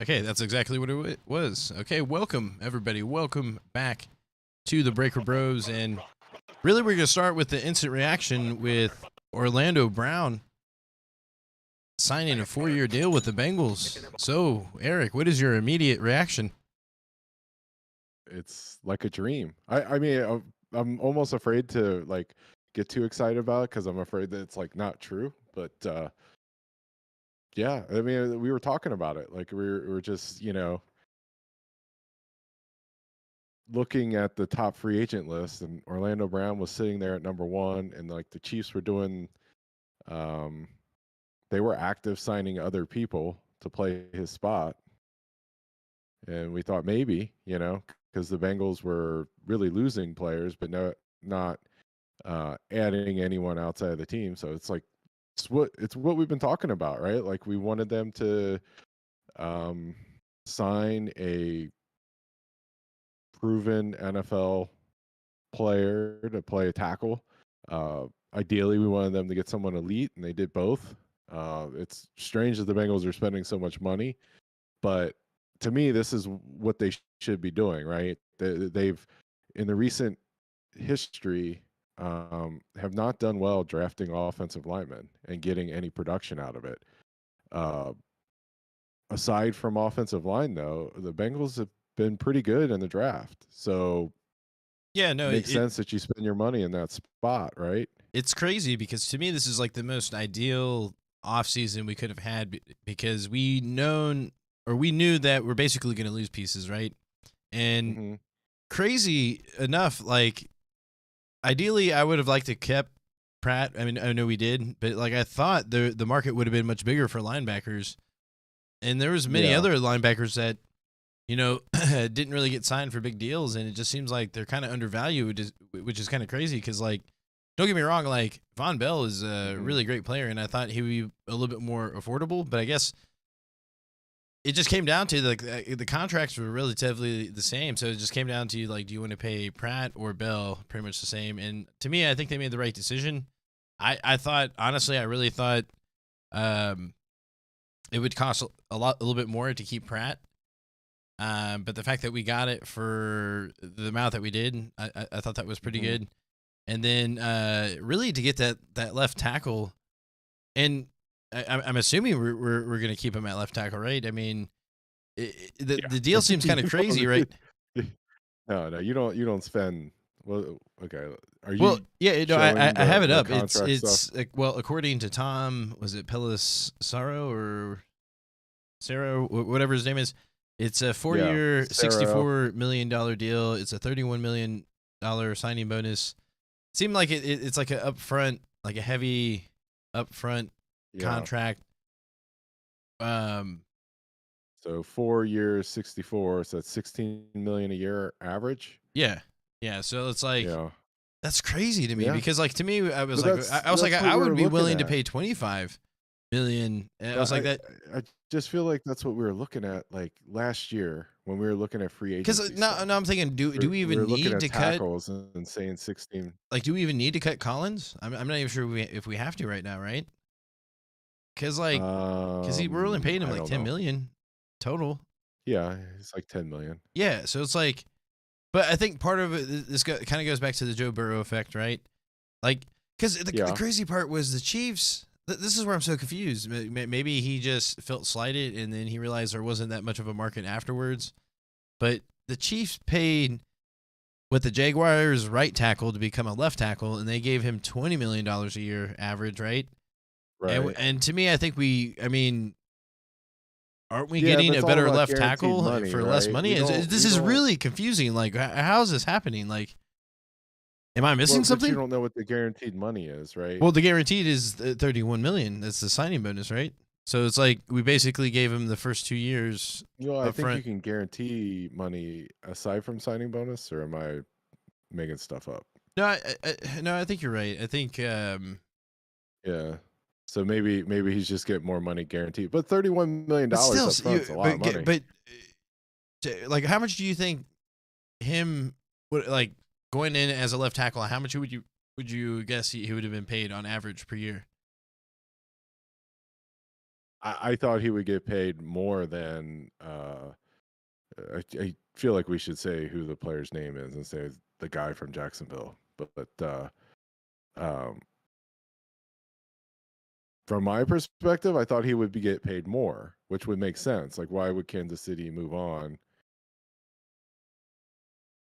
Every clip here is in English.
Okay, that's exactly what it was. Okay, welcome everybody. Welcome back to the Breaker Bros. And really, we're gonna start with the instant reaction with Orlando Brown signing a 4-year deal with the Bengals. So, Eric, what is your immediate reaction? It's like a dream. I mean, I'm almost afraid to get too excited about it because I'm afraid that it's not true. But yeah, I mean, we were talking about it. We were just looking at the top free agent list, and Orlando Brown was sitting there at number one, and the Chiefs were doing, um, they were active signing other people to play his spot, and we thought maybe because the Bengals were really losing players, but not adding anyone outside of the team. So it's what we've been talking about, right? Like we wanted them to um, sign a proven NFL player to play a tackle. Ideally, we wanted them to get someone elite, and they did both. It's strange that the Bengals are spending so much money, but to me, this is what they should be doing, right? They've in the recent history have not done well drafting offensive linemen and getting any production out of it. Uh, Aside from offensive line, though, the Bengals have been pretty good in the draft. So Yeah, no, makes sense that you spend your money in that spot, right? it's crazy because to me this is like the most ideal offseason we could have had because we knew that we're basically going to lose pieces, right? And Mm-hmm. crazy enough, like ideally I would have liked to kept Pratt. I mean, I know we did, but like I thought the market would have been much bigger for linebackers, and there was many Yeah. other linebackers that didn't really get signed for big deals, and it just seems like they're kind of undervalued, which is kind of crazy because like don't get me wrong, like Von Bell is a Mm-hmm. really great player, and I thought he would be a little bit more affordable, but I guess it just came down to like the contracts were relatively the same, so it just came down to like, do you want to pay Pratt or Bell? Pretty much the same. And to me, I think they made the right decision. I thought honestly, I really thought um, it would cost a little bit more to keep Pratt. But the fact that we got it for the amount that we did, I thought that was pretty Mm-hmm. good. And then really to get that left tackle, and I'm assuming we're gonna keep him at left tackle, right? I mean, Yeah. the deal seems kind of You crazy, right? don't- no, you don't spend. Well, okay. Are Well, you yeah, no, showing I have it the up. contract stuff? It's like, well, according to Tom, was it Pelissaro or Sarah, whatever his name is? It's a Yeah, 4-year, Sarah. $64 million deal. It's a $31 million signing bonus. Seemed like it's like a upfront, like a heavy upfront Yeah. contract. Um, So 4 years, 64. So that's 16 million a year average. yeah, yeah. So it's like Yeah. that's crazy to me Yeah. because like to me, I was But like, that's I was like, that's what I we would were be looking willing to at. pay 25 million. And I was like I that I just feel like that's what we were looking at last year when we were looking at free because agency now stuff. I'm thinking, do we We even were looking need at to cut? tackles and saying 16. Like, do we even need to cut Collins? I'm not even sure if we have to right now, right? Because like, we're only paying him I like don't 10 know. million total. Yeah, it's like 10 million. Yeah, so it's like, but I think part of it, this kind of goes back to the Joe Burrow effect, right? Like, because the Yeah. crazy part was the Chiefs. This is where I'm so confused. Maybe he just felt slighted, and then he realized there wasn't that much of a market afterwards. But the Chiefs paid with the Jaguars' right tackle to become a left tackle, and they gave him $20 million a year average, right? Right. And to me, I think I mean, aren't we Yeah, getting that's a all better about left guaranteed tackle money, for less right? money? This We is don't really confusing. Like, how is this happening? Like, am I well, missing but you something? don't know what the guaranteed money is, right? Well, the guaranteed is 31 million. That's the signing bonus, right? So it's like we basically gave him the first 2 years Well, I up think you front. can guarantee money aside from signing bonus, or am I making stuff up? No, no, I think you're right. I think, Yeah. So maybe he's just getting more money guaranteed. But but $31 million still, up front is a lot of money. like, how much do you think him would like going in as a left tackle? How much would you guess he would have been paid on average per year? I thought he would get paid more than. I feel like we should say who the player's name is and say the guy from Jacksonville. But um, from my perspective, I thought he would get paid more, which would make sense. Like, why would Kansas City move on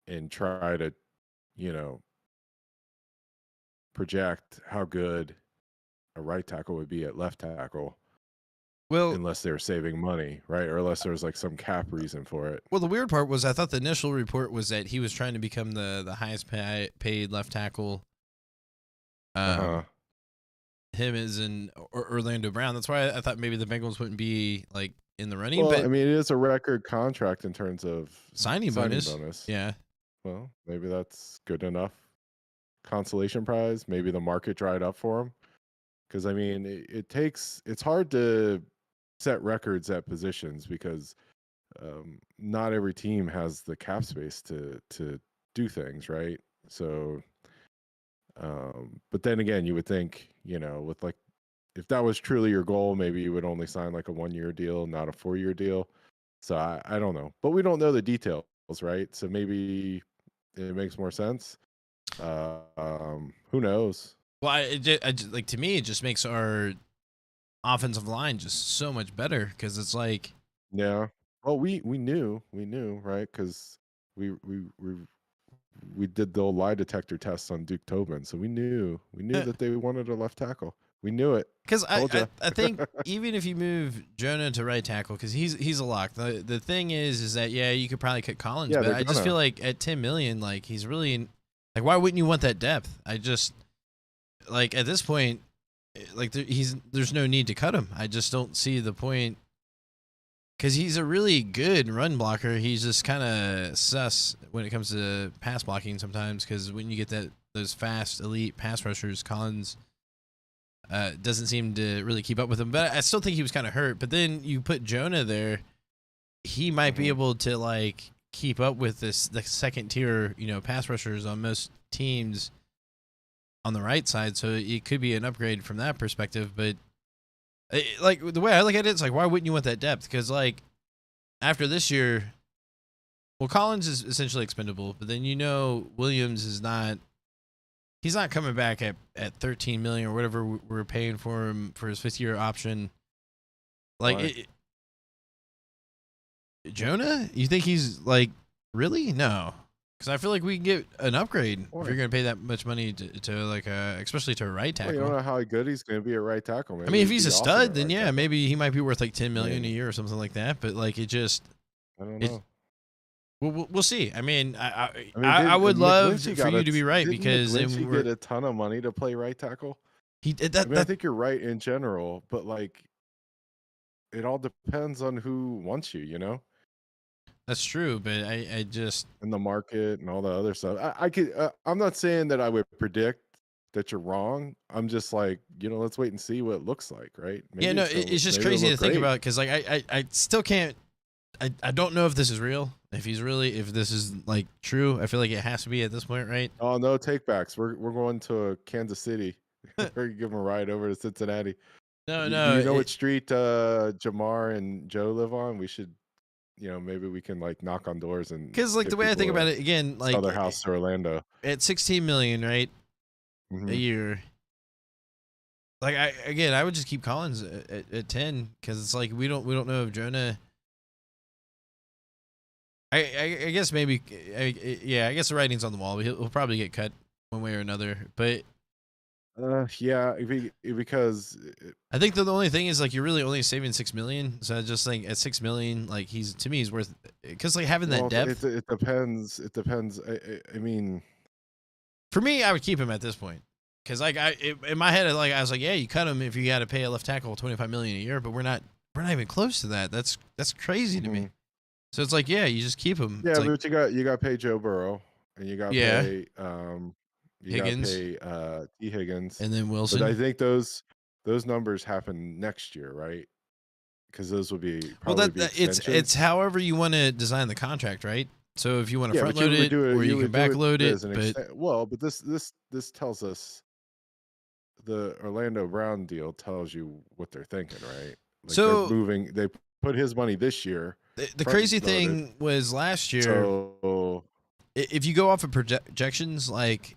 and try to, you know, project how good a right tackle would be at left tackle Well, unless they were saving money, right? Or unless there was like some cap reason for it. well, the weird part was I thought the initial report was that he was trying to become the highest paid left tackle. Uh-huh. Him as in Orlando Brown. That's why I thought maybe the Bengals wouldn't be like in the running. Well, But I mean, it is a record contract in terms of signing bonus. Yeah. Well, maybe that's good enough consolation prize. Maybe the market dried up for him. Because I mean, it's hard to set records at positions because not every team has the cap space to do things, right? So, but then again, you would think, with like, if that was truly your goal, maybe you would only sign like a 1-year deal, not a 4-year deal. So I don't know, but we don't know the details, right? So maybe it makes more sense. Who knows? Well, like to me, it just makes our offensive line just so much better because it's like, Yeah. Well, we knew, right? Because we did the old lie detector test on Duke Tobin, so we knew that they wanted a left tackle. We knew it. because Told ya. I think even if you move Jonah to right tackle, because he's a lock. The thing is that yeah, you could probably cut Collins, Yeah, but they're I just gonna. feel like at 10 million, like he's really like why wouldn't you want that depth? I just like at this point, like there's no need to cut him. I just don't see the point because he's a really good run blocker. He's just kind of sus when it comes to pass blocking sometimes because when you get those fast elite pass rushers, Collins doesn't seem to really keep up with him. But I still think he was kind of hurt. But then you put Jonah there, he might be able to like keep up with the second tier pass rushers on most teams on the right side. So it could be an upgrade from that perspective. But like the way I look at it, it's like why wouldn't you want that depth? Because like after this year, well, Collins is essentially expendable, but then Williams is not. He's not coming back at 13 million or whatever we're paying for him for his 5th-year option. Like Jonah, you think he's like really? No, because I feel like we can get an upgrade if you're going to pay that much money to like especially to a right tackle. Well, you don't know how good he's going to be at right tackle. I mean, if he's a stud, then yeah, tackle. maybe he might be worth like 10 million a year or something like that. But like it just, I don't know. We'll see. I mean, I would love for you to be right because he get a ton of money to play right tackle. He did that. I think you're right in general, but like, it all depends on who wants you. That's true, but I just in the market and all the other stuff. I could. I'm not saying that I would predict that you're wrong. I'm just like, let's wait and see what it looks like, right? Maybe no, it's just crazy to think about because like I still can't. I don't know if this is real. If this is like true, I feel like it has to be at this point, right? Oh no, takebacks. We're going to Kansas City. We're give them a ride over to Cincinnati. No. Do you know what street Jamar and Joe live on? We should, maybe we can like knock on doors and because like the way I think about it again, like sell their house to Orlando at 16 million, right, a year. Like I would just keep Collins at 10 because it's like we don't know if Jonah. I guess maybe I guess the writing's on the wall. He'll probably get cut one way or another. But yeah, because I think the only thing is like you're really only saving 6 million. So I just think at 6 million, like to me he's worth because like having that depth. It depends. It depends. I mean, for me, I would keep him at this point because like in my head, I was like, yeah, you cut him if you got to pay a left tackle 25 million a year, but we're not even close to that. That's crazy to me. So it's like, yeah, you just keep him. Yeah, but like, you got to pay Joe Burrow, and you got to pay Higgins, T. Higgins, and then Wilson. But I think those numbers happen next year, right? Because those will be probably it's however you want to design the contract, right? So if you want to front load it, or you can back load it, but this tells us the Orlando Brown deal tells you what they're thinking, right? Like they're So moving. They put his money this year the front crazy loaded. thing was last year, So if you go off of projections, like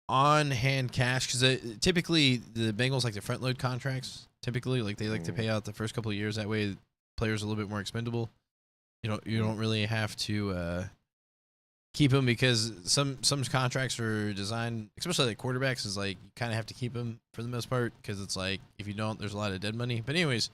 on hand cash, because typically the Bengals like to front load contracts. Typically, like they like to pay out the first couple of years. That way, players are a little bit more expendable. You don't really have to keep them, because some contracts are designed, especially like quarterbacks, is like you kind of have to keep them for the most part, because it's like if you don't, there's a lot of dead money. But anyways,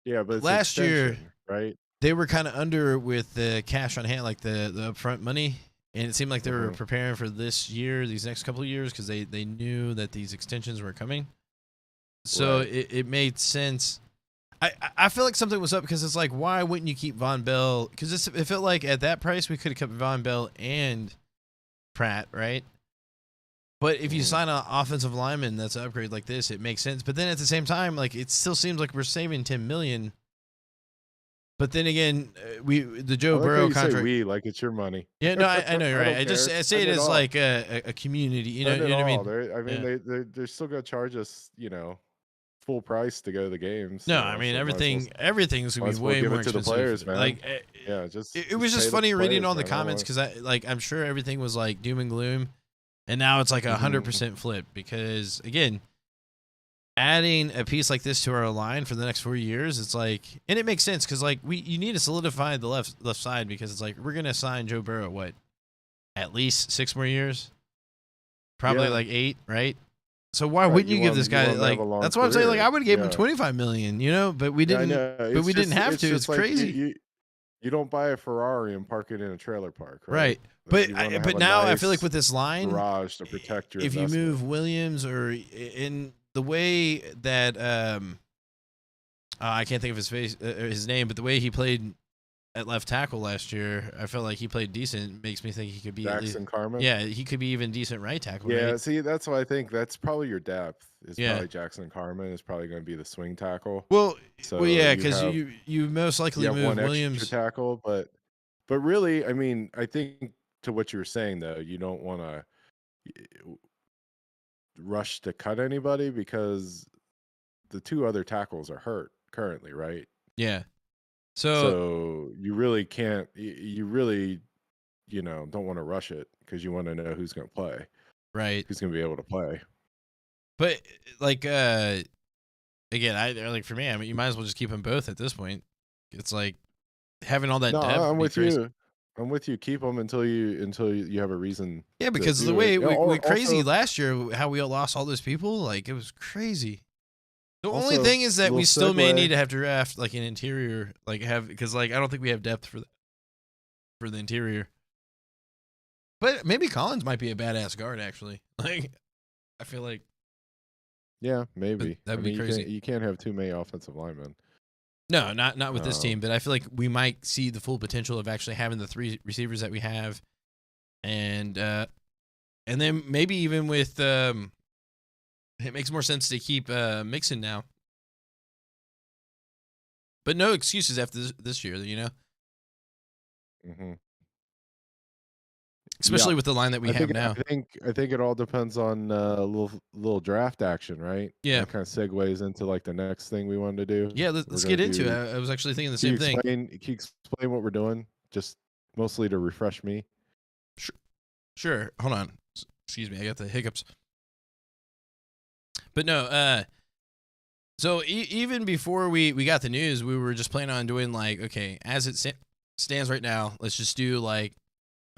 yeah, but it's last year right? they were kind of under with the cash on hand, like the upfront money, and it seemed like they were preparing for this year, these next couple of years, because they knew that these extensions were coming. So it made sense. I feel like something was up, because it's like, why wouldn't you keep Von Bell? Because it felt like at that price we could have kept Von Bell and Pratt, right? But if you sign an offensive lineman that's an upgrade like this, it makes sense. But then at the same time, like, it still seems like we're saving $10 million. But then again, the Joe Burrow contract. Like it's your money. Yeah, no, I know you're right. I say it as like a community. You know what I mean? I mean, they're still gonna charge us, full price to go to the games. No, I mean, everything's gonna be way more expensive. To the players, man. Like, yeah, it was just funny reading all the comments, because I'm sure everything was like doom and gloom, and now it's like 100% flip, because again, adding a piece like this to our line for the next 4 years, it's like, and it makes sense, because like you need to solidify the left side, because it's like we're gonna sign Joe Burrow at least 6 more years, probably like 8, right? So why wouldn't you give this guy, like, that's what I'm saying, like I would have gave him $25 million, but we didn't. But we didn't have to. It's crazy. You don't buy a Ferrari and park it in a trailer park, right? But now I feel like with this line, garage to protect your if investment. you move Williams, or in the way that I can't think of his name, but the way he played at left tackle last year, I felt like he played decent. Makes me think he could be Jackson Carman. Yeah, he could be even decent right tackle. Yeah, right? See, that's why I think that's probably your depth. Probably Jackson Carman is probably going to be the swing tackle. Well, yeah, because you most likely move Williams tackle, but really, I mean, I think to what you were saying though, you don't want to rush to cut anybody, because the 2 other tackles are hurt currently, right? Yeah. So you really can't. You really, don't want to rush it, because you want to know who's going to play, right? Who's going to be able to play. But like, again, for me, I mean, you might as well just keep them both at this point. It's like having all that depth. I'm with you. I'm with you. Keep them until you have a reason. Yeah, because the way we crazy last year, how we lost all those people, like it was crazy. The only thing is that we still may need to have to draft like an interior, because like I don't think we have depth for the interior. But maybe Collins might be a badass guard, actually. Like, I feel like. Yeah, maybe. That'd be crazy. You can't have too many offensive linemen. No, not with this team. But I feel like we might see the full potential of actually having the 3 receivers that we have, and then maybe even with it makes more sense to keep Mixon now. But no excuses after this year, Especially with the line that we have now. I think it all depends on a little draft action, right? Yeah, that kind of segues into like the next thing we wanted to do. Yeah, let's get into it. I was actually thinking the same thing. Can you explain what we're doing? Just mostly to refresh me. Sure. Hold on. Excuse me. I got the hiccups. But no. So even before we got the news, we were just planning on doing like, okay, as it stands right now, let's just do like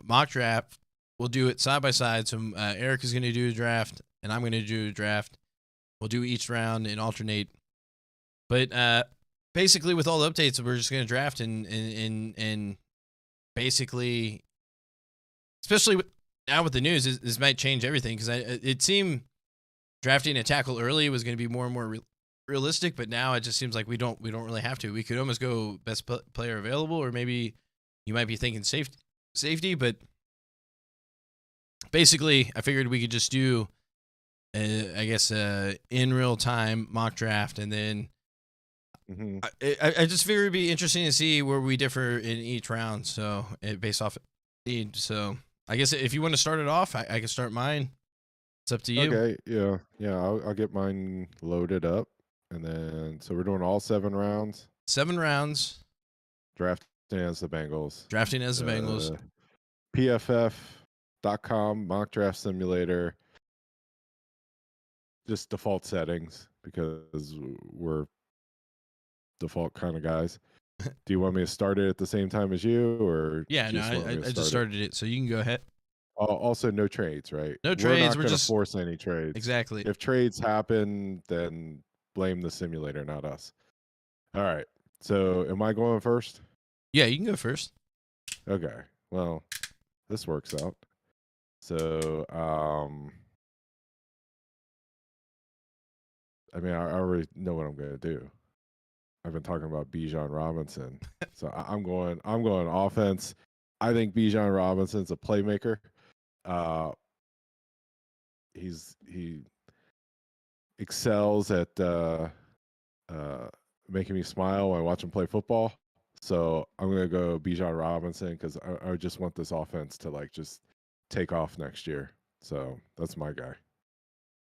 mock draft. We'll do it side by side. So Eric is going to do a draft, and I'm going to do a draft. We'll do each round and alternate. But basically, with all the updates, we're just going to draft and basically, especially now with the news, this might change everything, because it seemed drafting a tackle early was going to be more and more realistic, but now it just seems like we don't really have to. We could almost go best player available, or maybe you might be thinking safety, but basically I figured we could just do I guess in real time mock draft, and then I just figured it'd be interesting to see where we differ in each round, so based off need. So I guess if you want to start it off, I can start mine. It's up to you. Okay, yeah, I'll get mine loaded up, And then, so we're doing all 7 rounds. 7 rounds. Drafting as the Bengals. Drafting as the Bengals. PFF.com mock draft simulator. Just default settings because we're default kind of guys. Do you want me to start it at the same time as you, or Yeah, no, I just started it, so you can go ahead. Also, no trades, right? No trades. We're not going to force any trades. Exactly. If trades happen, then blame the simulator, not us. All right. So, am I going first? Yeah, you can go first. Okay. Well, this works out. So, I mean, I already know what I'm going to do. I've been talking about Bijan Robinson, so I'm going offense. I think Bijan Robinson's a playmaker. He excels at making me smile when I watch him play football. So I'm gonna go Bijan Robinson because I just want this offense to like just take off next year. So that's my guy.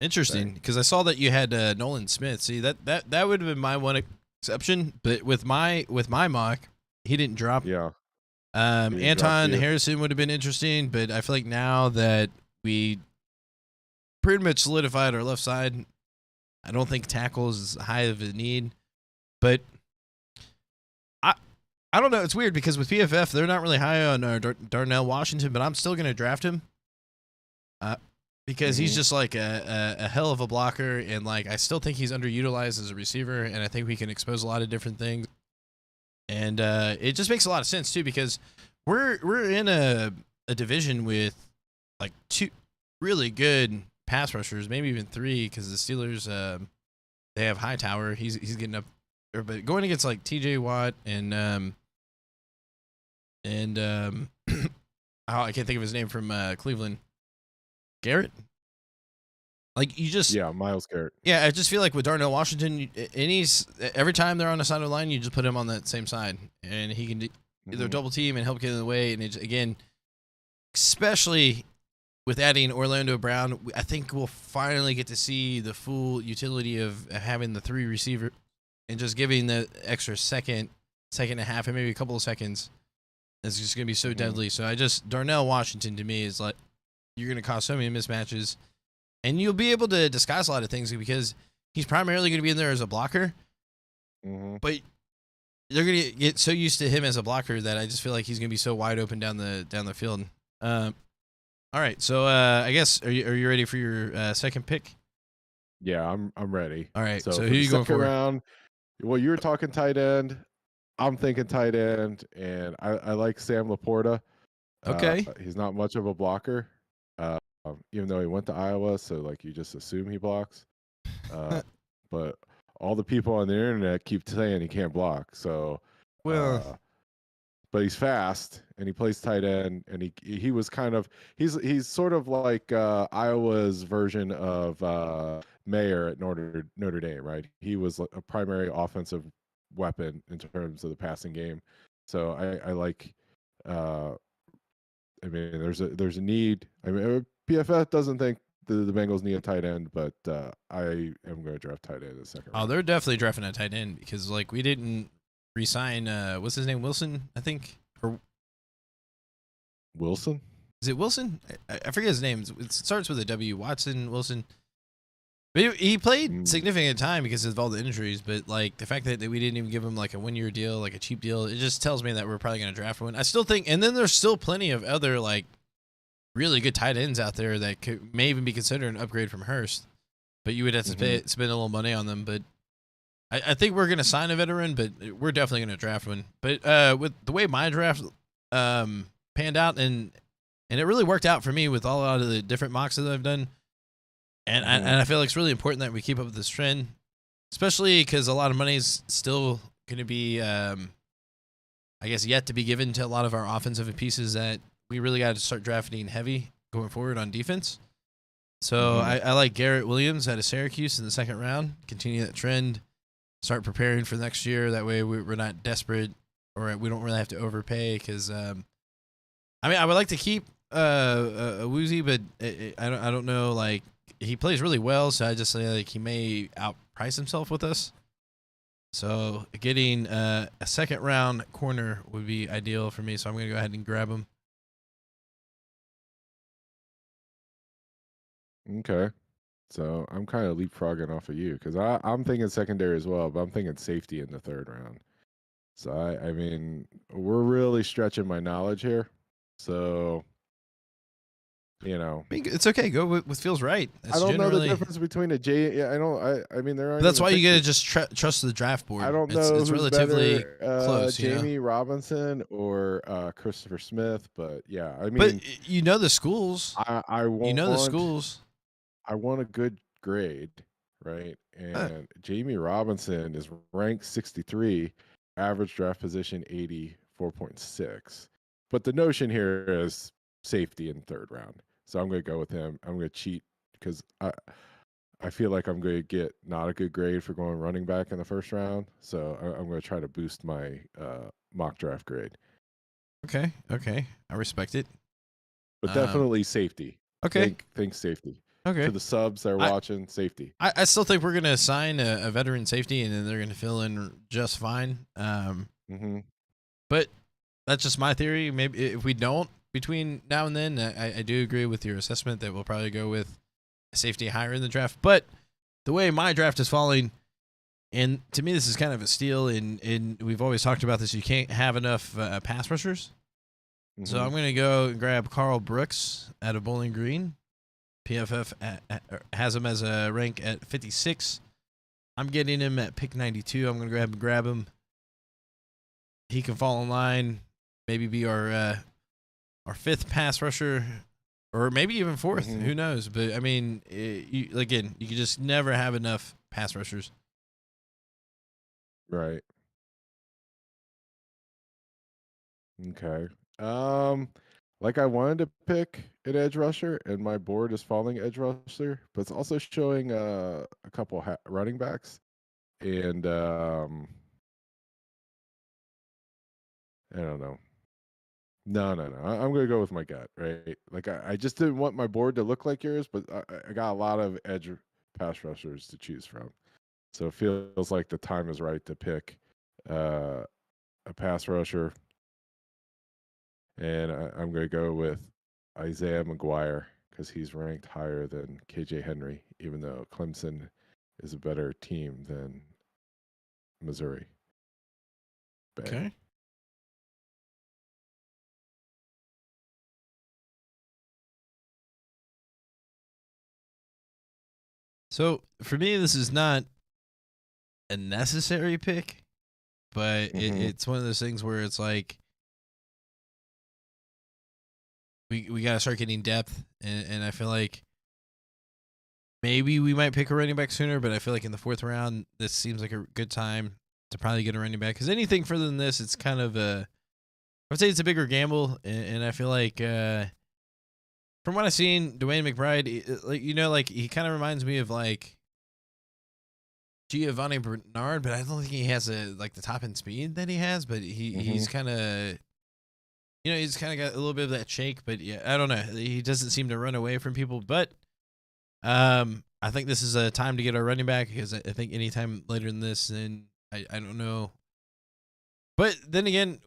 Interesting, because I saw that you had Nolan Smith. See, that would have been my one exception, but with my mock, he didn't drop. Yeah. Anton Harrison would have been interesting, but I feel like now that we pretty much solidified our left side, I don't think tackle is as high of a need. But I don't know. It's weird because with PFF, they're not really high on Darnell Washington, but I'm still going to draft him because he's just like a hell of a blocker, and like I still think he's underutilized as a receiver, and I think we can expose a lot of different things. And it just makes a lot of sense too because we're in a division with like 2 really good pass rushers, maybe even 3, because the Steelers they have Hightower. He's getting up there, but going against like T.J. Watt and I can't think of his name from Cleveland. Garrett. Like you just Myles Garrett. Yeah, I just feel like with Darnell Washington, every time they're on the side of the line, you just put him on that same side, and he can either double team and help get in the way. And again, especially with adding Orlando Brown, I think we'll finally get to see the full utility of having the 3 receiver and just giving the extra second and a half, and maybe a couple of seconds. It's just going to be so deadly. So Darnell Washington to me is like, you're going to cause so many mismatches, and you'll be able to disguise a lot of things because he's primarily going to be in there as a blocker. But they're going to get so used to him as a blocker that I just feel like he's going to be so wide open down the field. All right, so I guess are you ready for your second pick? Yeah, I'm ready. All right, so who you going for? Round, well, you were talking tight end. I'm thinking tight end, and I like Sam Laporta. Okay. He's not much of a blocker, even though he went to Iowa, so like you just assume he blocks. But all the people on the internet keep saying he can't block. So, but he's fast and he plays tight end, and he was kind of he's sort of like Iowa's version of Mayer at Notre Dame, right? He was a primary offensive weapon in terms of the passing game. So I like. I mean, there's a need. I mean, PFF doesn't think the Bengals need a tight end, but I am going to draft tight end in the second round. Oh, they're definitely drafting a tight end because like we didn't re-sign what's his name, Wilson, I think, or Wilson. Is it Wilson? I forget his name. It starts with a W. Watson, Wilson. But he played significant time because of all the injuries. But like the fact that we didn't even give him like a 1-year deal, like a cheap deal, it just tells me that we're probably going to draft one. I still think, and then there's still plenty of other like really good tight ends out there that may even be considered an upgrade from Hurst. But you would have to spend a little money on them. But I think we're going to sign a veteran, but we're definitely going to draft one. But with the way my draft panned out, and it really worked out for me with a lot of the different mocks that I've done. And I feel like it's really important that we keep up with this trend, especially because a lot of money is still going to be, I guess, yet to be given to a lot of our offensive pieces that we really got to start drafting heavy going forward on defense. So I like Garrett Williams out of Syracuse in the second round. Continue that trend. Start preparing for next year. That way we're not desperate, or we don't really have to overpay. Because I mean, I would like to keep a Woozy, but I don't know. Like he plays really well, so I just say like he may outprice himself with us. So getting a second round corner would be ideal for me. So I'm going to go ahead and grab him. Okay. So I'm kind of leapfrogging off of you because I'm thinking secondary as well, but I'm thinking safety in the third round. So I mean, we're really stretching my knowledge here. So, you know, I mean, it's okay. Go with feels right. I That's don't know the generally. difference between a J. Yeah, I don't. I mean, there But aren't that's even why you gotta pictures. just trust the draft I board. don't know It's who's relatively better, close, you know. Jamie Robinson or Christopher Smith, but yeah, I But mean, you know the schools. I You know the want schools. I want a good grade, right? Huh. And Jamie Robinson is ranked 63, average draft position 84.6. But the notion here is safety in third round. So I'm going to go with him. I'm going to cheat because I feel like I'm going to get not a good grade for going running back in the first round. So I'm going to try to boost my mock draft grade. Okay. Okay. I respect it. But definitely safety. Okay. Think safety. To Okay. the subs that are I, watching, safety. I still think we're gonna assign a veteran safety, and then they're gonna fill in just fine. Mm-hmm. But that's just my theory. Maybe if we don't between now and then, I do agree with your assessment that we'll probably go with safety higher in the draft. But the way my draft is falling, and to me this is kind of a steal. And we've always talked about this. You can't have enough pass rushers. So Mm-hmm. I'm gonna go and grab Carl Brooks out of Bowling Green. PFF has him as a rank at 56. I'm getting him at pick 92. I'm gonna go ahead and grab him. He can fall in line, maybe be our fifth pass rusher, or maybe even 4th. Mm-hmm. Who knows? But I mean, you can just never have enough pass rushers. Right. Okay. Um, like I wanted to pick an edge rusher, and my board is falling edge rusher, but it's also showing a couple running backs, and I don't know. No. I'm gonna go with my gut, right? Like I just didn't want my board to look like yours, but I got a lot of edge pass rushers to choose from, so it feels like the time is right to pick uh, a pass rusher. And I'm going to go with Isaiah McGuire because he's ranked higher than KJ Henry, even though Clemson is a better team than Missouri. Bang. Okay. So for me, this is not a necessary pick, but Mm-hmm. it's one of those things where it's like we gotta start getting depth, and I feel like maybe we might pick a running back sooner, but I feel like in the 4th round, this seems like a good time to probably get a running back. Because anything further than this, it's kind of I would say it's a bigger gamble, and I feel like from what I've seen, Dwayne McBride, like he kind of reminds me of like Giovanni Bernard, but I don't think he has the top end speed that he has. But he's kind of he's kind of got a little bit of that shake. But yeah, I don't know. He doesn't seem to run away from people, but. I think this is a time to get our running back because I think anytime later than this, then I don't know. But then again,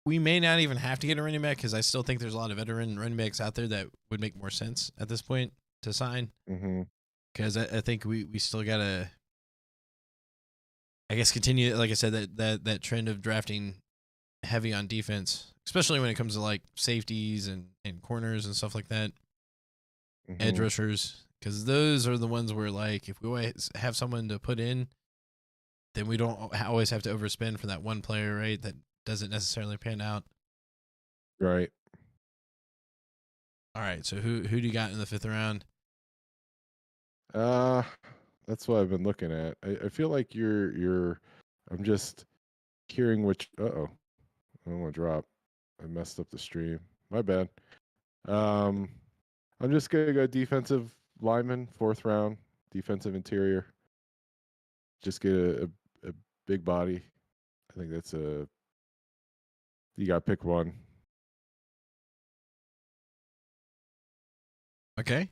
we may not even have to get a running back because I still think there's a lot of veteran running backs out there that would make more sense at this point to sign. Mm-hmm. Because I think we still gotta, I guess, continue like I said that trend of drafting heavy on defense, especially when it comes to like safeties and corners and stuff like that. Edge Mm-hmm. rushers, because those are the ones where like if we always have someone to put in, then we don't always have to overspend for that one player, right? That doesn't necessarily pan out. Right. All right, so who do you got in the 5th round? Uh, that's what I've been looking at. I feel like you're. I'm just hearing which. Uh-oh. I don't want to drop. I messed up the stream. My bad. Um, I'm just gonna go defensive lineman, 4th round, defensive interior. Just get a big body. I think that's a. You got to pick one. Okay,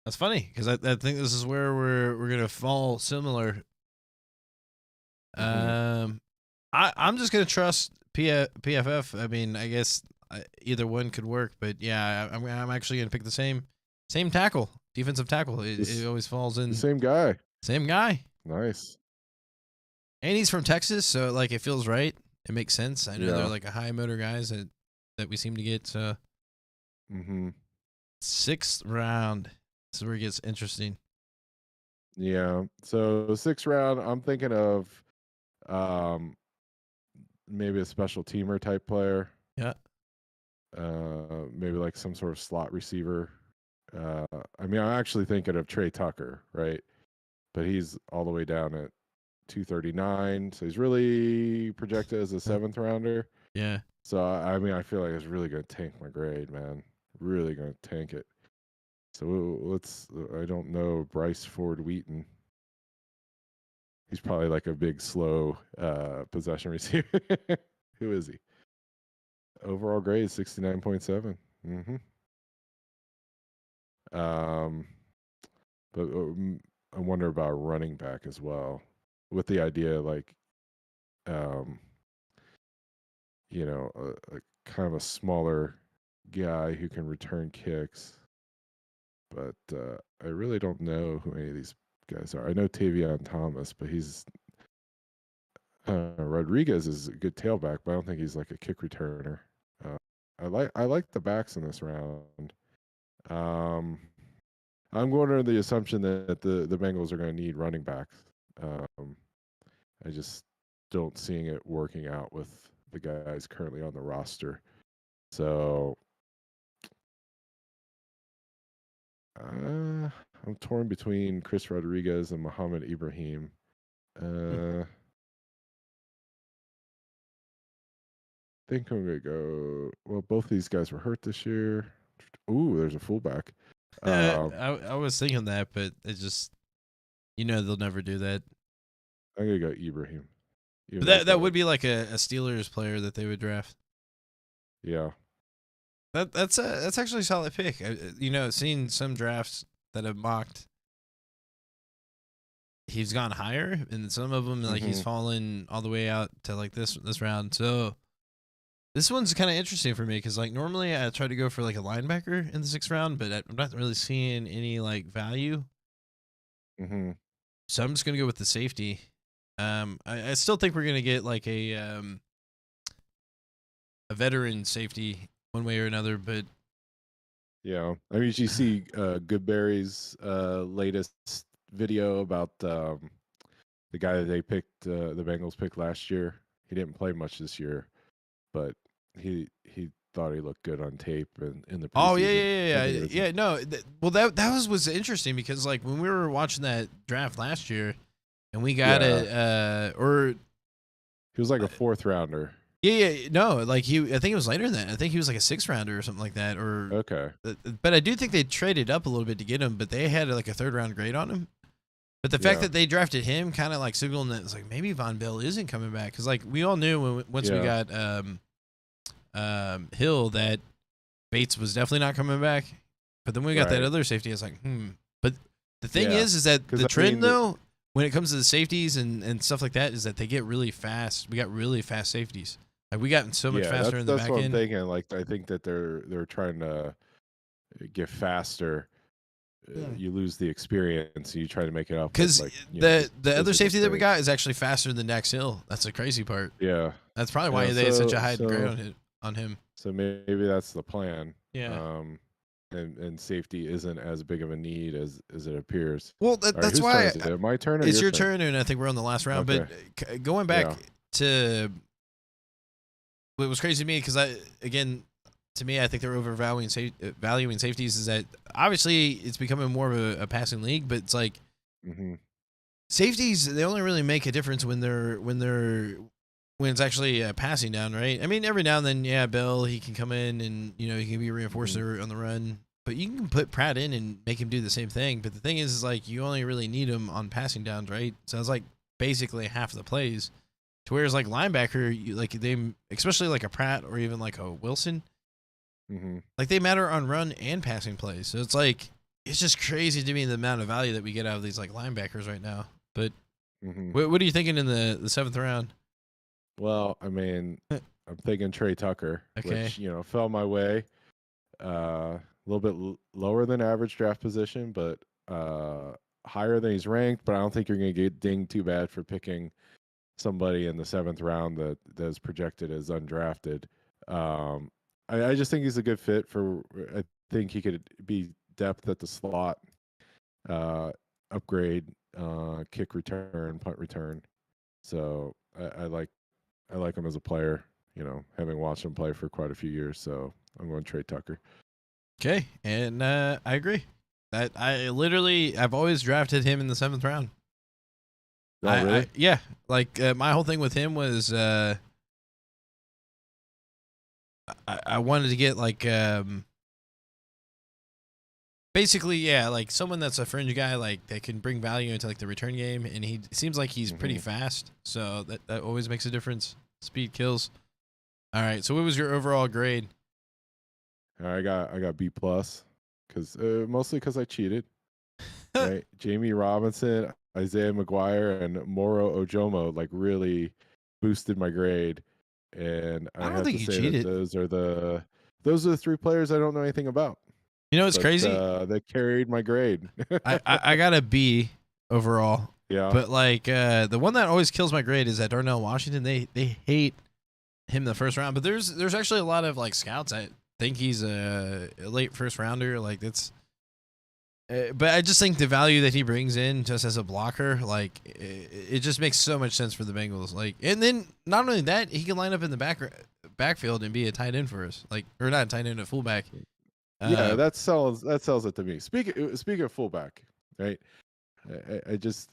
that's funny because I think this is where we're gonna fall similar. Mhm. I'm just gonna trust PFF. I mean, I guess either one could work, but yeah, I'm actually gonna pick the same tackle, defensive tackle. It This always falls the in same guy. same guy, Nice. and he's from Texas, so like it feels right. It makes sense. I know they're Yeah. like a high motor guys that we seem to get. So Mhm. 6th round. This is where it gets interesting. Yeah. So 6th round, I'm thinking of um maybe a special teamer type player. Yeah. Maybe like some sort of slot receiver. Uh, I mean, I'm actually thinking of Trey Tucker, right? But he's all the way down at 239, so he's really projected as a 7th rounder. Yeah. So I mean, I feel like it's really going to tank my grade, man. Really going to tank it. So let's. I don't know Bryce Ford Wheaton. He's probably like a big slow possession receiver. Who is he? Overall grade 69.7. Mm-hmm. Um, but I wonder about running back as well, with the idea like, um, a kind of a smaller guy who can return kicks. But I really don't know who any of these guys are. I know Tavion Thomas, but he's Rodriguez is a good tailback, but I don't think he's like a kick returner. Uh, I like the backs in this round. Um, I'm going under the assumption that the Bengals are going to need running backs. Um, I just don't seeing it working out with the guys currently on the roster. So I'm torn between Chris Rodriguez and Muhammad Ibrahim. I think I'm gonna go. Well, both these guys were hurt this year. Ooh, there's a fullback. Um, I was thinking that, but it just they'll never do that. I'm gonna go Ibrahim. But Even that though, would be like a Steelers player that they would draft. yeah, That's actually a solid pick. Seeing some drafts that have mocked, he's gone higher, and some of them like he's Mhm. fallen all the way out to like this round. So this one's kind of interesting for me because like normally I try to go for like a linebacker in the 6th round, but I'm not really seeing any like value. Mhm. So I'm just gonna go with the safety. I still think we're gonna get like a veteran safety one way or another, but Yeah. I mean, did you see Goodberry's latest video about the guy that they picked, the Bengals picked last year? He didn't play much this year, but he thought he looked good on tape and in the oh yeah preseason. yeah I yeah think yeah it was. yeah no well that was interesting because like when we were watching that draft last year and we got Yeah. it or He was like a 4th rounder. yeah no like I think it was later than that. I think he was like a 6th rounder or something like that or Okay. but I do think they traded up a little bit to get him, but they had like a 3rd round grade on him. But the fact Yeah. that they drafted him kind of like signaled that it's like maybe Von Bell isn't coming back because like we all knew once we Yeah. got Hill that Bates was definitely not coming back. But then we got that Right. other safety. I was like, But the thing Yeah. is that 'Cause the I trend mean, though, when it comes to the safeties and stuff like that, is that they get really fast. We got really fast safeties. Like we got so much Yeah, faster in the that's back what I'm end. thinking. Like, I think that they're trying to get faster. You lose the experience, you try to make it up with Because like the just other physical safety that we strength. got is actually faster than Dax Hill. That's the crazy part. Yeah. That's probably why Yeah. they had such a So high grade so on him. so maybe that's the plan. Yeah. And safety isn't as big of a need as it appears. Well, All right, that's whose turn why is it? My turn or it's your your turn? turn, and I think we're on the last round. But Okay. going back Yeah. to what was crazy to me, because to me, I think they're overvaluing valuing safeties. Is that obviously it's becoming more of a passing league, but it's like Mhm. safeties they only really make a difference when it's actually a passing down, right? I mean, every now and then, yeah, Bell he can come in and he can be a reinforcer on the run. But you can put Pratt in and make him do the same thing. But the thing is like you only really need him on passing downs, right? So it's like basically half the plays. To whereas like linebacker, like they, especially like a Pratt or even like a Wilson, Mhm. like they matter on run and passing plays. So it's like it's just crazy to me the amount of value that we get out of these like linebackers right now. But Hmm. What are you thinking in the seventh round? Well, I mean, I'm thinking Trey Tucker, Okay. which fell my way. A little bit lower than average draft position, but higher than he's ranked. But I don't think you're going to get dinged too bad for picking somebody in the seventh round that is projected as undrafted. Um, I just think he's a good fit for. I think he could be depth at the slot, uh, upgrade, kick return, punt return. So I like him as a player. Having watched him play for quite a few years. So I'm going Trey Tucker. Okay, and I agree. That I've always drafted him in the seventh round. Oh, really? Yeah, like my whole thing with him was I wanted to get like basically yeah, like someone that's a fringe guy like that can bring value into like the return game, and he seems like he's pretty fast, so that always makes a difference. Speed kills. All right, so what was your overall grade? I got B plus because mostly because I cheated. Right, Jamie Robinson, Isaiah McGuire, and Moro Ojomo like really boosted my grade, and I I don't have think to you say that cheated. those are the three players I don't know anything about, You know what's but crazy? they carried my grade. I got a B overall, Yeah. but like the one that always kills my grade is that Darnell Washington. They hate him in the first round, but there's actually a lot of like scouts that think he's a late first rounder. Like it's, but I just think the value that he brings in just as a blocker, like it just makes so much sense for the Bengals. Like, and then not only that, he can line up in the backfield and be a tight end for us, like or not a tight end, a fullback. Yeah, Uh, that sells it to me. Speaking of fullback, right? I just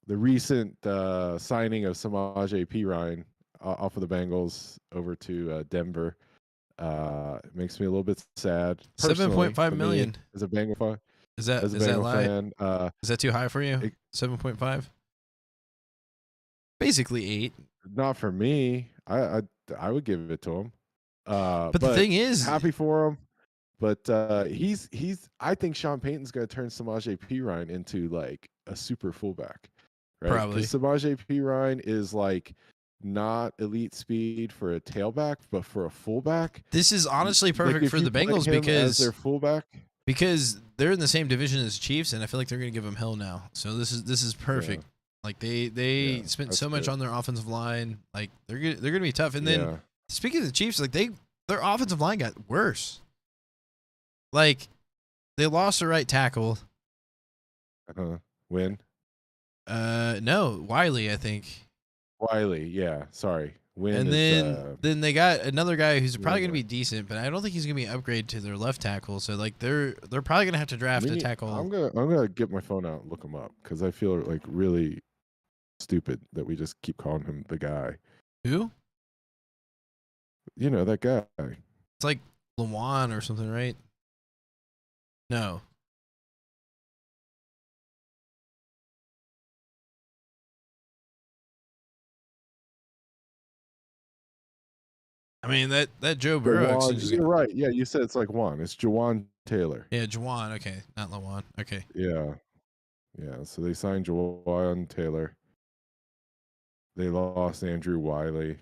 the recent signing of Samaje Perine off of the Bengals over to Denver makes me a little bit sad seven point personally five for me million. as a Bengal fan. Is that As a is that Bengal lie? fan, Is that too high for you? it, 7.5, basically 8. not for me. I would give it to him. But the But thing is, happy for him. But he's I think Sean Payton's going to turn Samaje Perine into like a super fullback, right? Because probably Samaje Perine is like not elite speed for a tailback, but for a fullback, this is honestly like perfect if for you the play Bengals him as their because fullback, they're in the same division as the Chiefs, and I feel like they're going to give them hell now. So this is yeah, perfect. Like they yeah, spent that's so much good. on their offensive line. Like they're gonna be tough. And then Yeah, speaking of the Chiefs, like their offensive line got worse. Like they lost the right tackle. win No, Wiley, I think. Wiley. Yeah, sorry, win And is then they got another guy who's the probably other going to way. be decent, but I don't think he's going to be an upgrade to their left tackle. So like they're probably going to have to draft a tackle. I'm gonna get my phone out and look him up because I feel like really stupid that we just keep calling him the guy. Who? You know that guy. It's like Lawan or something, right? No. I mean that Joe Burrow Jawan, exchange is you're right. Yeah, you said it's like Juan. It's Jawan Taylor. yeah, Juwan. Okay, not Lawan. Okay. Yeah, yeah. So they signed Jawan Taylor. They lost Andrew Wiley.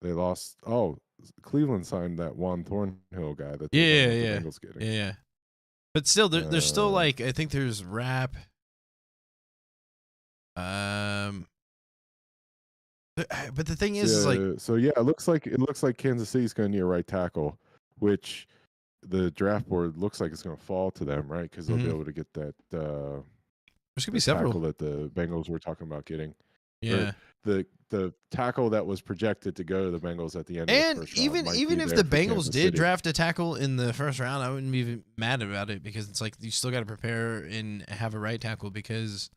They lost. Oh, Cleveland signed that Juan Thornhill guy that they Yeah, don't want the yeah, Bengals getting. yeah, yeah. But still, there's still Uh, like I think there's Rap. Um, but the thing is like so yeah, it looks like Kansas City's going to need a right tackle, which the draft board looks like it's going to fall to them, right? Because they'll be mhm, able to get that there's gonna be the several. tackle that the Bengals were talking about getting, or Yeah. the tackle that was projected to go to the Bengals at the end of the And first round might even be if there the for Bengals Kansas did City. draft a tackle in the first round, I wouldn't be even mad about it because it's like you still got to prepare and have a right tackle because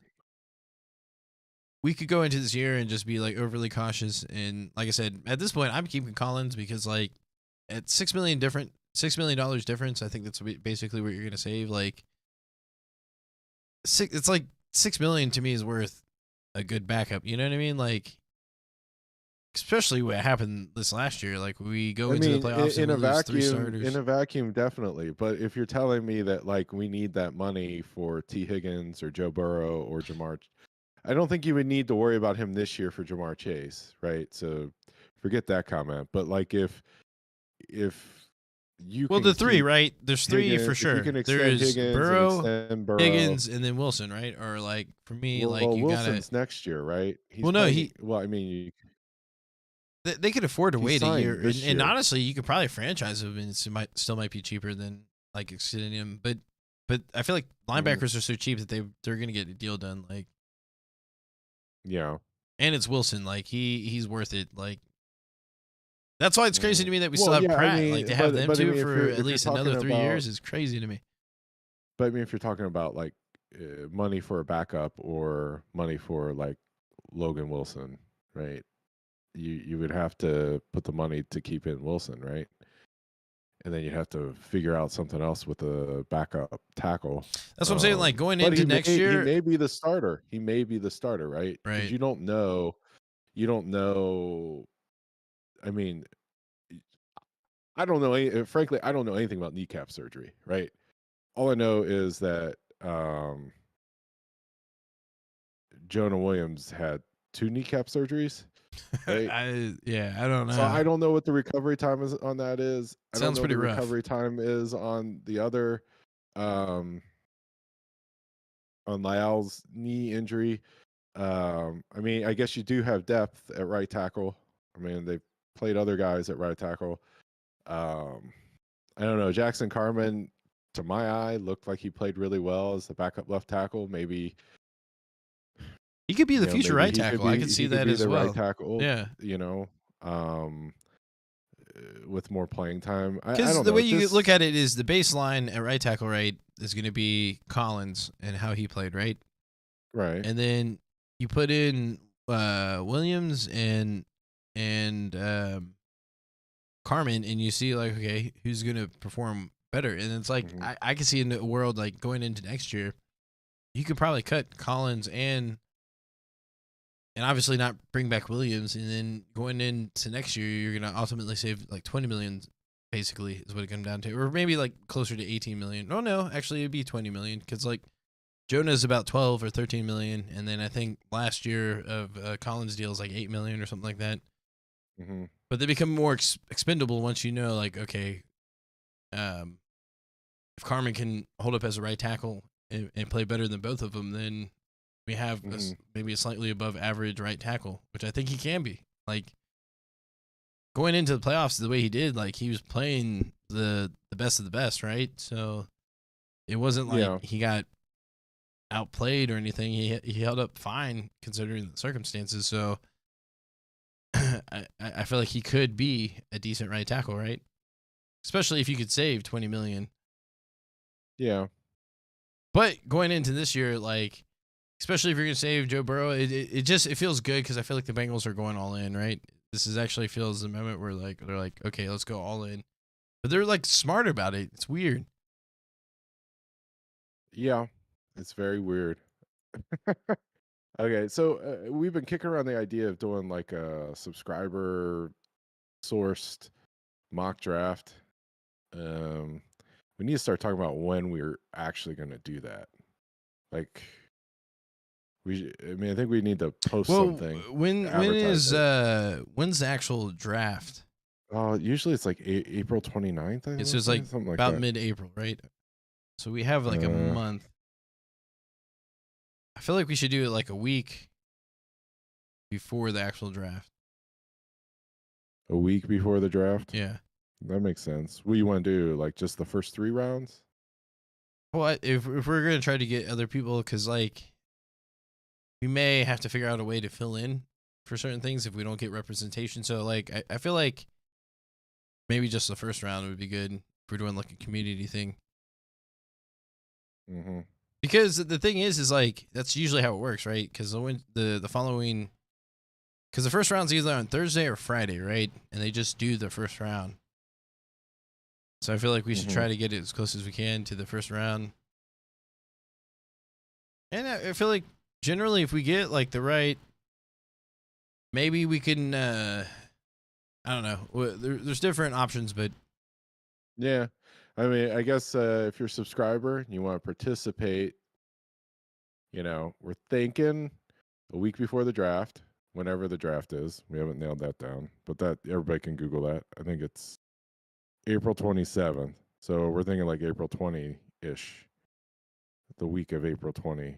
we could go into this year and just be like overly cautious. And like I said, at this point, I'm keeping Collins because like at $6 million difference, I think that's basically what you're gonna save. Like it's like $6 million to me is worth a good backup. You know what I mean? Like especially what happened this last year. Like we go I into the mean, playoffs in and a we lose 3 vacuum, starters. definitely. But if you're telling me that like we need that money for T. Higgins or Joe Burrow or Jamar, I don't think you would need to worry about him this year for Jamar Chase, right? So forget that comment. But like if you Well, can the three, keep right? There's 3 for Higgins, if you sure. can extend There's Higgins and Burrow, extend Burrow, Higgins, and then Wilson, right? Or like for me, like well, you gotta. Wilson's next year, right? He's Well, no, playing. Well, I mean, they could afford to he's wait a year, signed this and year. honestly, you could probably franchise him, and it might be cheaper than like extending him. But I feel like Mhm. linebackers are so cheap that they're gonna get a deal done. Like, Yeah. and it's Wilson, like he's worth it. Like that's why it's crazy Mhm. to me that we still Well, have yeah, I Pratt. Like mean, to have them I two mean, for at if you're least talking another 3 about, years is crazy to me. but I mean, if you're talking about like money for a backup or money for like Logan Wilson, right? You would have to put the money to keep in Wilson, right? And then you'd have to figure out something else with a backup tackle. That's what I'm saying. Like going But into next he year, may be the starter. He may be the starter, right? Because right? you don't know. You don't know. I mean, I don't know. Frankly, I don't know anything about kneecap surgery, right? All I know is that Jonah Williams had 2 kneecap surgeries, right? I don't So know. I don't know what the recovery time is on that is. I don't Sounds know pretty the rough. recovery time is on the other um on Lyall's knee injury. I mean, I guess you do have depth at right tackle. I mean, they've played other guys at right tackle. Um I don't know. Jackson Carman, to my eye, looked like he played really well as the backup left tackle. Maybe, He could be the future maybe right tackle. I could see he could that be as the right well. tackle, Yeah. you know, um, with more playing time. I Because don't the way know. you look This at it is the baseline at right tackle, right, is going to be Collins and how he played, right? right. And then you put in Williams and Carmen, and you see like, okay, who's going to perform better? And it's like Mhm, I can see in a world like going into next year, you could probably cut Collins and obviously not bring back Williams, and then going into next year, you're gonna ultimately save like 20 million. Basically, is what it comes down to, or maybe like closer to 18 million. Oh no, actually, it'd be 20 million because like Jonah's about 12 or 13 million, and then I think last year of Collins' deal is like 8 million or something like that. mhm. But they become more expendable once you know, like, okay, um, if Carmen can hold up as a right tackle and play better than both of them, then we have Mhm. maybe a slightly above average right tackle, which I think he can be. Like going into the playoffs the way he did, like he was playing the best of the best, right? So it wasn't like Yeah, he got outplayed or anything. He held up fine considering the circumstances. So I feel like he could be a decent right tackle, right? Especially if you could save 20 million. yeah, But going into this year, like especially if you're gonna save Joe Burrow, it just it feels good because I feel like the Bengals are going all in, right? This is actually feels the moment where like they're like, okay, let's go all in, but they're like smart about it. It's weird. yeah. It's very weird. Okay, so we've been kicking around the idea of doing like a subscriber sourced mock draft. Um, we need to start talking about when we're actually going to do that. Like, I mean, I think we need to post Well, something, when advertise is it. when's the actual draft? Usually it's like April 29th, I It's want to just say, like something like about that. mid-April, right? So we have like a Uh, month. I feel like we should do it like a week before the actual draft. a week before the draft. Yeah. That makes sense. What do you want to do? Like just the first 3 rounds? Well, if we're gonna try to get other people, because like we may have to figure out a way to fill in for certain things if we don't get representation. So like I feel like maybe just the first round would be good if we're doing like a community thing. Mm-hmm. Because the thing is like that's usually how it works, right? Because the following, because the first round's either on Thursday or Friday, right? And they just do the first round. So I feel like we should Mm-hmm. try to get it as close as we can to the first round. And I feel like generally if we get like the right maybe we can. I don't know. There's different options, but Yeah. I mean, I guess if you're a subscriber and you want to participate, we're thinking a week before the draft, whenever the draft is. We haven't nailed that down, but that everybody can Google that. I think it's April 27th. So we're thinking like April 20-ish, the week of April 20,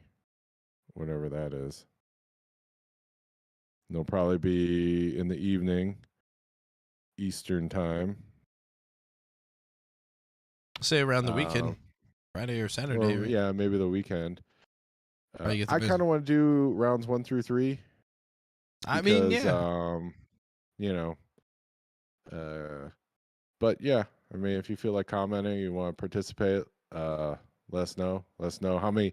whenever that is. They'll probably be in the evening, Eastern time. say around the weekend, Friday or Saturday, Or right? yeah, maybe the weekend. Probably get the I best. kind of want to do rounds 1 through 3 I mean, because, yeah, you know, but yeah, I mean, if you feel like commenting, you want to participate, let us know. Let us know how many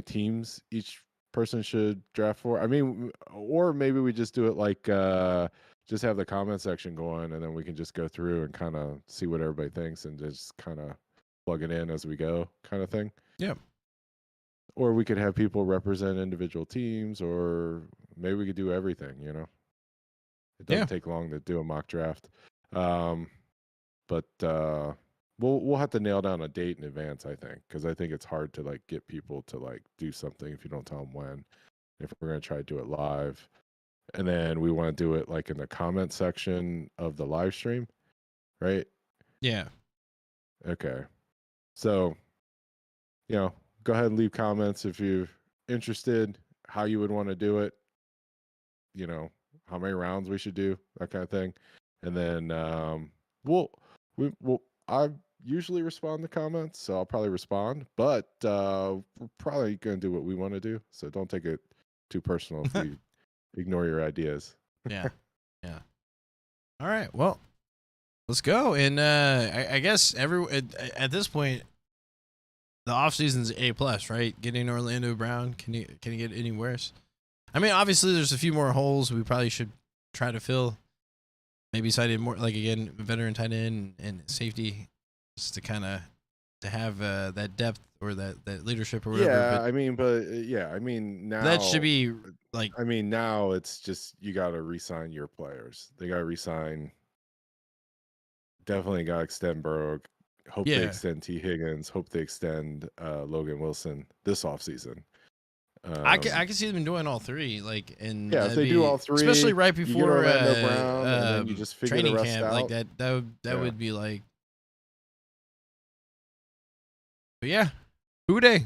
teams each person should draft for. I mean, or maybe we just do it like just have the comment section going, and then we can just go through and kind of see what everybody thinks, and just kind of plug it in as we go, kind of thing. yeah, Or we could have people represent individual teams, or maybe we could do everything. It yeah, doesn't take long to do a mock draft. But we'll have to nail down a date in advance, I think, because I think it's hard to like get people to like do something if you don't tell them when. If we're gonna try to do it live, and then we want to do it like in the comment section of the live stream, right? yeah. Okay. So, go ahead and leave comments if you're interested, how you would want to do it, how many rounds we should do, that kind of thing. And then we'll I usually respond to comments, so I'll probably respond, but we're probably gonna do what we want to do. So don't take it too personal if we ignore your ideas. Yeah. Yeah. All right. Well, let's go. And I guess at this point, the offseason's A+, right? Getting Orlando Brown. Can you get any worse? I mean, obviously, there's a few more holes we probably should try to fill. Maybe tight end more, like again, veteran tight end and safety, just to kind of to have that depth or that leadership or whatever. Yeah, But I mean now that should be like, I mean now it's just you got to re-sign your players. They got to re-sign. Definitely got to extend Burrow. Hope they yeah. extend T. Higgins. Hope they extend Logan Wilson this offseason. I can see them doing all three, like, and Yeah, if they do all three, especially right you get before Orlando Brown, and then you just figure the training rest camp, out. like that Yeah. would be like, but yeah, who day?